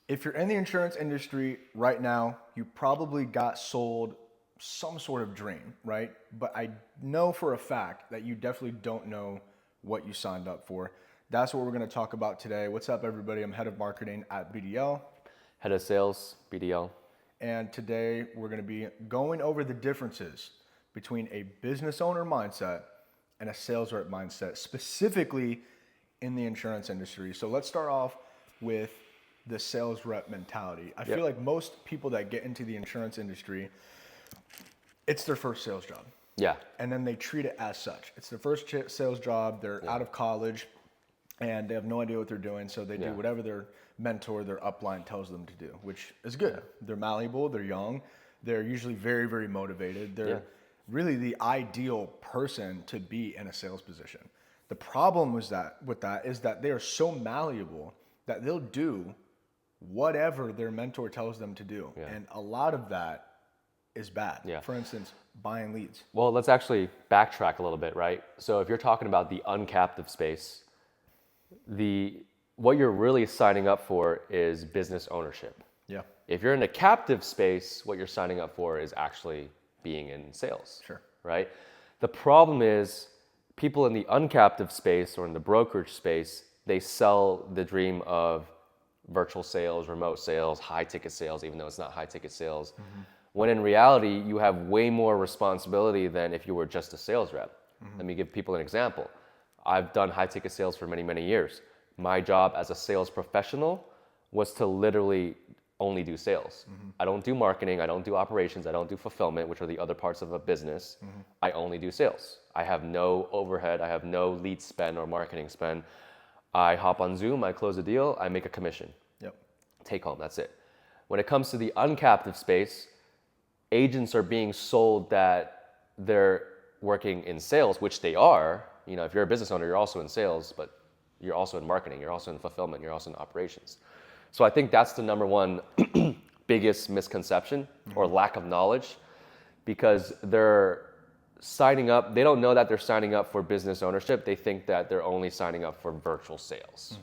If you're in the insurance industry right now, you probably got sold some sort of dream, right? But I know for a fact that you definitely don't know what you signed up for. That's what we're going to talk about today. What's up, everybody? I'm head of marketing at BDL. Head of sales, BDL. And today we're going to be going over the differences between a business owner mindset and a sales rep mindset, specifically in the insurance industry. So let's start off with the sales rep mentality. I feel like most people that get into the insurance industry, it's their first sales job. Yeah. And then they treat it as such. It's their first sales job. They're out of college and they have no idea what they're doing. So they do whatever their mentor, their upline tells them to do, which is good. They're malleable. They're young. They're usually very, very motivated. They're really the ideal person to be in a sales position. The problem with that is that they are so malleable that they'll do whatever their mentor tells them to do. And a lot of that is bad. For instance, buying leads. Well, let's actually backtrack a little bit, right? So if you're talking about the uncaptive space, what you're really signing up for is business ownership. Yeah. If you're in a captive space, what you're signing up for is actually being in sales. Sure. Right? The problem is people in the uncaptive space or in the brokerage space, they sell the dream of virtual sales, remote sales, high ticket sales, even though it's not high ticket sales. When in reality, you have way more responsibility than if you were just a sales rep. Let me give people an example. I've done high ticket sales for many, many years. My job as a sales professional was to literally only do sales. I don't do marketing, I don't do operations, I don't do fulfillment, which are the other parts of a business. I only do sales. I have no overhead, I have no lead spend or marketing spend. I hop on Zoom, I close a deal, I make a commission. Take home, that's it. When it comes to the uncaptive space, agents are being sold that they're working in sales, which they are. You know, if you're a business owner, you're also in sales, but you're also in marketing, you're also in fulfillment, you're also in operations. So I think that's the number one biggest misconception or lack of knowledge, because they're signing up, they don't know that they're signing up for business ownership. They think that they're only signing up for virtual sales,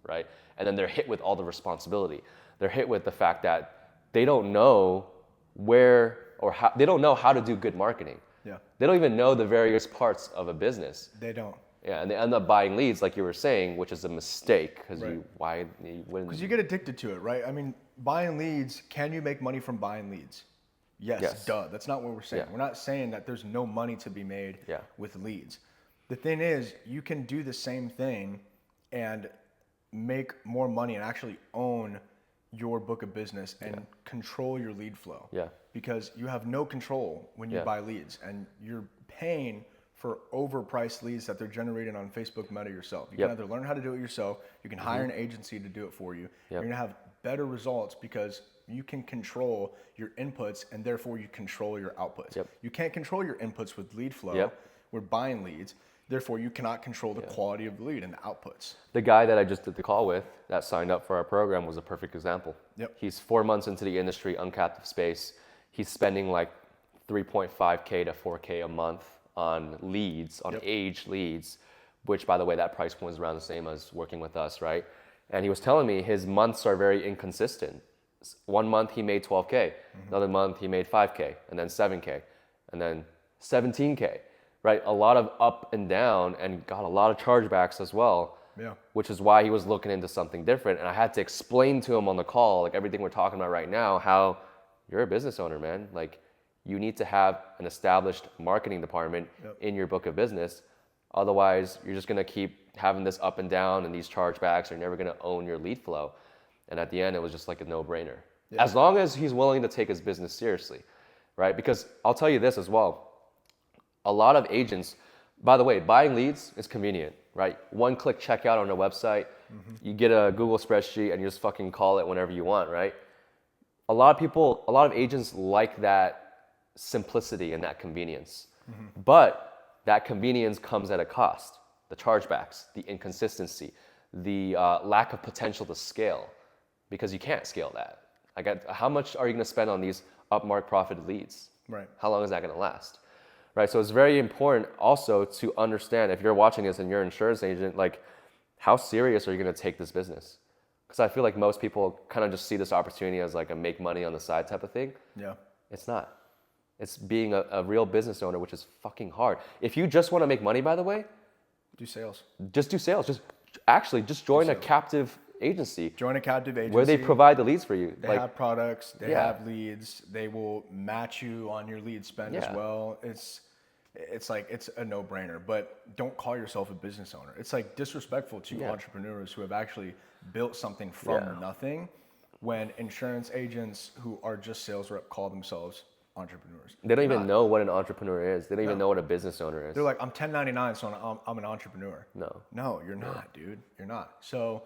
right? And then they're hit with all the responsibility. They're hit with the fact that they don't know where or how, they don't know how to do good marketing. They don't even know the various parts of a business. They don't. And they end up buying leads, like you were saying, which is a mistake because Because you get addicted to it, right? I mean, buying leads, can you make money from buying leads? Yes. Duh. That's not what we're saying. We're not saying that there's no money to be made with leads. The thing is, you can do the same thing and make more money and actually own your book of business and control your lead flow. Because you have no control when you buy leads, and you're paying for overpriced leads that they're generating on Facebook Meta yourself. You can either learn how to do it yourself, you can hire an agency to do it for you. You're gonna have better results because you can control your inputs and therefore you control your outputs. You can't control your inputs with lead flow. We're buying leads. Therefore, you cannot control the quality of the lead and the outputs. The guy that I just did the call with that signed up for our program was a perfect example. He's 4 months into the industry, uncaptive space. He's spending like 3.5K to 4K a month on leads, on aged leads, which, by the way, that price point is around the same as working with us, right? And he was telling me his months are very inconsistent. 1 month he made 12K, another month he made 5K, and then 7K, and then 17K, right? A lot of up and down, and got a lot of chargebacks as well, which is why he was looking into something different. And I had to explain to him on the call, like everything we're talking about right now, how you're a business owner, man. Like, you need to have an established marketing department in your book of business. Otherwise, you're just gonna keep having this up and down and these chargebacks. You're never gonna own your lead flow. And at the end, it was just like a no-brainer. As long as he's willing to take his business seriously, right? Because I'll tell you this as well. A lot of agents, by the way, buying leads is convenient, right? One-click checkout on a website. You get a Google spreadsheet and you just fucking call it whenever you want, right? A lot of agents like that simplicity and that convenience. But that convenience comes at a cost. The chargebacks, the inconsistency, the lack of potential to scale, because you can't scale that. How much are you going to spend on these upmark profited leads? How long is that going to last? Right. So it's very important also to understand, if you're watching this and you're an insurance agent, like, how serious are you going to take this business? Because I feel like most people kind of just see this opportunity as like a make money on the side type of thing. Yeah. It's not. It's being a real business owner, which is fucking hard. If you just want to make money, by the way, do sales. Just do sales. Just join a captive agency. Join a captive agency. Where they provide the leads for you. They have products, they have leads, they will match you on your lead spend as well. It's like, it's a no-brainer, but don't call yourself a business owner. It's like disrespectful to entrepreneurs who have actually built something from nothing, when insurance agents who are just sales rep call themselves entrepreneurs. They don't even know what an entrepreneur is. They don't even know what a business owner is. They're like, I'm 1099, so I'm an entrepreneur. No, you're not, dude. You're not. So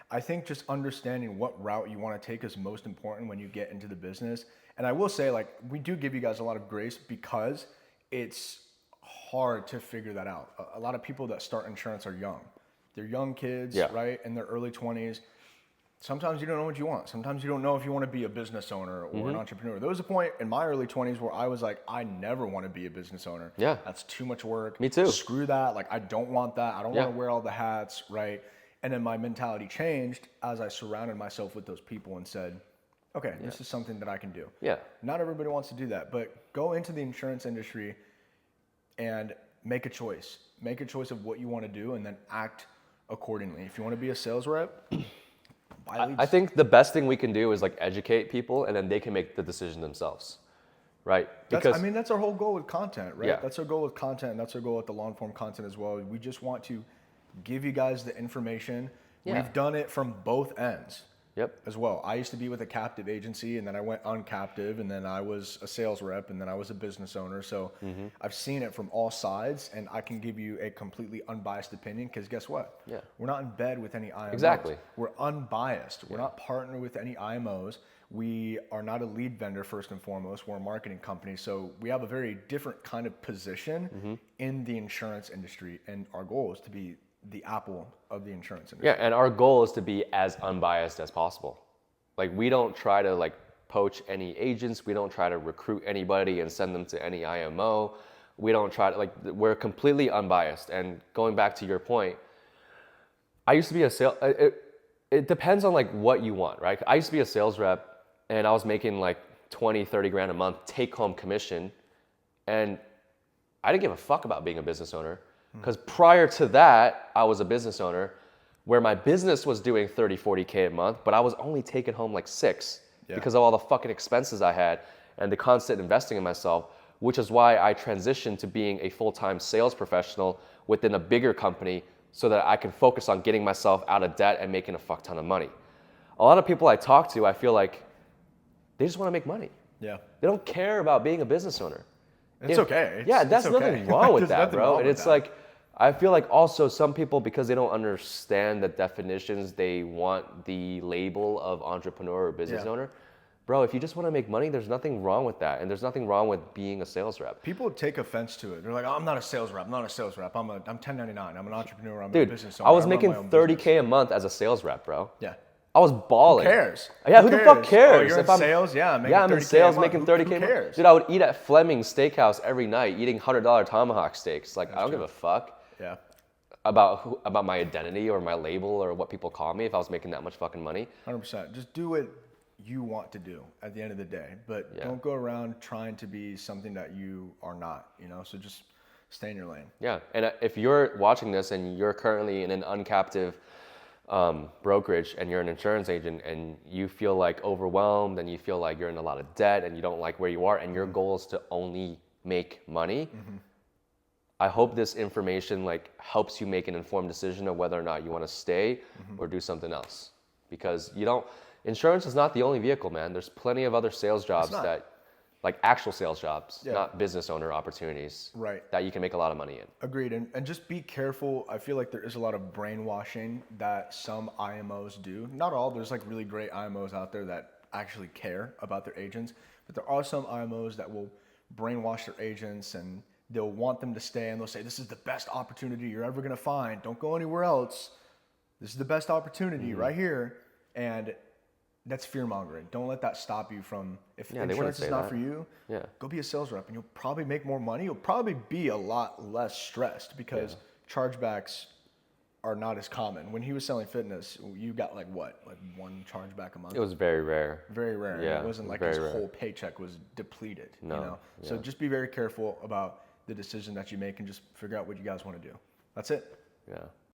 I think just understanding what route you want to take is most important when you get into the business. And I will say, like, we do give you guys a lot of grace because it's hard to figure that out. A lot of people that start insurance are young. They're young kids, right? In their early 20s. Sometimes you don't know what you want. Sometimes you don't know if you want to be a business owner or an entrepreneur. There was a point in my early 20s where I was like, I never want to be a business owner. Yeah. That's too much work. Me too. Screw that. Like, I don't want that. I don't want to wear all the hats, right? And then my mentality changed as I surrounded myself with those people and said, okay, this is something that I can do. Yeah. Not everybody wants to do that, but go into the insurance industry and make a choice. Make a choice of what you want to do and then act accordingly. If you want to be a sales rep, buy leads. I think the best thing we can do is like educate people, and then they can make the decision themselves, right? Because that's our whole goal with content, right? That's our goal with content, and that's our goal with the long form content as well. We just want to give you guys the information. We've done it from both ends. As well. I used to be with a captive agency, and then I went uncaptive, and then I was a sales rep, and then I was a business owner. So I've seen it from all sides, and I can give you a completely unbiased opinion because guess what? We're not in bed with any IMOs. Exactly. We're unbiased. We're not partnered with any IMOs. We are not a lead vendor first and foremost. We're a marketing company. So we have a very different kind of position in the insurance industry, and our goal is to be the Apple of the insurance industry. Yeah, and our goal is to be as unbiased as possible. Like, we don't try to like poach any agents. We don't try to recruit anybody and send them to any IMO. We don't try to, like, we're completely unbiased. And going back to your point, I used to be a sales, it depends on like what you want, right? I used to be a sales rep, and I was making like 20, 30 grand a month take home commission. And I didn't give a fuck about being a business owner. Because prior to that, I was a business owner where my business was doing 30, 40K a month, but I was only taking home like 6 because of all the fucking expenses I had and the constant investing in myself, which is why I transitioned to being a full-time sales professional within a bigger company so that I can focus on getting myself out of debt and making a fuck ton of money. A lot of people I talk to, I feel like they just want to make money. Yeah. They don't care about being a business owner. It's okay. That's nothing wrong with that, bro. And it's like, I feel like also some people, because they don't understand the definitions, they want the label of entrepreneur or business owner. Bro, if you just want to make money, there's nothing wrong with that. And there's nothing wrong with being a sales rep. People take offense to it. They're like, oh, I'm not a sales rep. I'm not a sales rep. I'm 1099. I'm an entrepreneur. I'm a business owner. I was making 30K a month as a sales rep, bro. Yeah. I was balling. Who cares? Yeah, who the fuck cares? Oh, you're in sales? Yeah, I'm in sales making 30K. Who cares? Dude, I would eat at Fleming's Steakhouse every night, eating $100 tomahawk steaks. Like, I don't give a fuck. Yeah. About my identity or my label or what people call me if I was making that much fucking money. 100%. Just do what you want to do at the end of the day. But don't go around trying to be something that you are not, you know? So just stay in your lane. Yeah. And if you're watching this and you're currently in an uncaptive brokerage and you're an insurance agent and you feel like overwhelmed and you feel like you're in a lot of debt and you don't like where you are and your goal is to only make money, I hope this information like helps you make an informed decision of whether or not you want to stay or do something else. Because insurance is not the only vehicle, man. There's plenty of other sales jobs that, like actual sales jobs, not business owner opportunities, that you can make a lot of money in. Agreed. And just be careful. I feel like there is a lot of brainwashing that some IMOs do. Not all. There's like really great IMOs out there that actually care about their agents. But there are some IMOs that will brainwash their agents and they'll want them to stay and they'll say, this is the best opportunity you're ever going to find. Don't go anywhere else. This is the best opportunity right here. And that's fear mongering. Don't let that stop you from, if insurance is not for you, go be a sales rep and you'll probably make more money. You'll probably be a lot less stressed because chargebacks are not as common. When he was selling fitness, you got like what? Like one chargeback a month? It was very rare. Very rare. Yeah, it wasn't like his whole paycheck was depleted. No. You know? Yeah. So just be very careful about the decision that you make and just figure out what you guys want to do. That's it. Yeah.